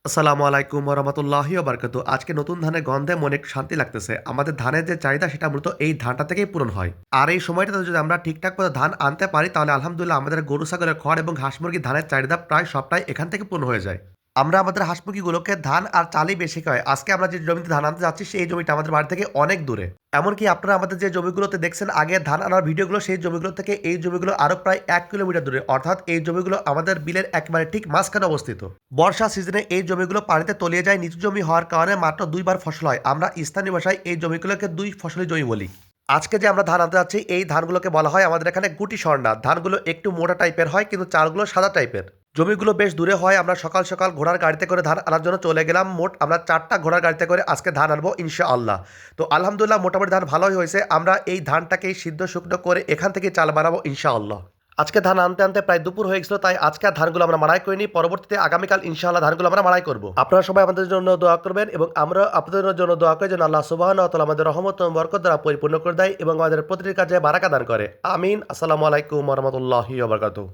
আসসালামু আলাইকুম ওরহমতুল্লাহি ওবারকাতু। আজকে নতুন ধানের গন্ধে মনে শান্তি লাগতেছে। আমাদের ধানের যে চাহিদা সেটা মূলত এই ধানটা থেকেই পূরণ হয়। আর এই সময়টাতে যদি আমরা ঠিকঠাক মতো ধান আনতে পারি তাহলে আলহামদুলিল্লাহ আমাদের গরু ছাগলের খড় এবং হাঁস মুরগির ধানের চাহিদা প্রায় সবটাই এখান থেকে পূর্ণ হয়ে যায়। আমরা আমাদের হাঁস মুরগিগুলোকে ধান আর চালই বেশি খাওয়াই। আজকে আমরা যে জমিতে ধান আনতে যাচ্ছি সেই জমিটা আমাদের বাড়ি থেকে অনেক দূরে। এমনকি আপনারা আমাদের যে জমিগুলোতে দেখছেন আগে ধান আনার ভিডিওগুলো সেই জমিগুলো থেকে এই জমিগুলো আরো প্রায় 1 কিলোমিটার দূরে, অর্থাৎ এই জমিগুলো আমাদের বিলের একেবারে ঠিক মাঝখানে অবস্থিত। বর্ষা সিজনে এই জমিগুলো পানিতে তলিয়ে যায়। নিচু জমি হওয়ার কারণে মাত্র 2 বার ফসল হয়। আমরা স্থানীয় ভাষায় এই জমিগুলোকে 2 ফসলি জমি বলি। আজকে যে আমরা ধান আনতে যাচ্ছি এই ধানগুলোকে বলা হয় আমাদের এখানে গুটি স্বর্ণা। ধানগুলো একটু মোটা টাইপের হয় কিন্তু চালগুলো সাদা টাইপের। জমিগুলো বেশ দূরে হয়। আমরা সকাল সকাল ঘোড়ার গাড়িতে করে ধান আনার জন্য চলে গেলাম। মোট আমরা 4টা ঘোড়ার গাড়িতে করে আজকে ধান আনবো ইনশাআল্লাহ। তো আলহামদুলিল্লাহ মোটামুটি ধান ভালোই হয়েছে। আমরা এই ধানটাকেই সিদ্ধ শুকনো করে এখান থেকে চাল বানাবো ইনশাআল্লাহ। আজকে ধান আনতে আনতে প্রায় দুপুর হয়ে গেছিল, তাই আজকে আর ধানগুলো আমরা মাড়াই করিনি। পরবর্তীতে আগামীকাল ইনশাআল্লাহ ধানগুলো আমরা মাড়াই করব। আপনারা সবাই আমাদের জন্য দোয়া করবেন এবং আমরা আপনাদের জন্য দোয়া করি যেন আল্লাহ সুবহানাহু ওয়া তাআলা আমাদের রহমত ও বরকত দ্বারা পরিপূর্ণ করে দেয় এবং আমাদের প্রতিটি কাজে বারাকা দান করে। আমিন। আসসালামু আলাইকুম ওয়া রাহমাতুল্লাহি ওয়া বারাকাতুহু।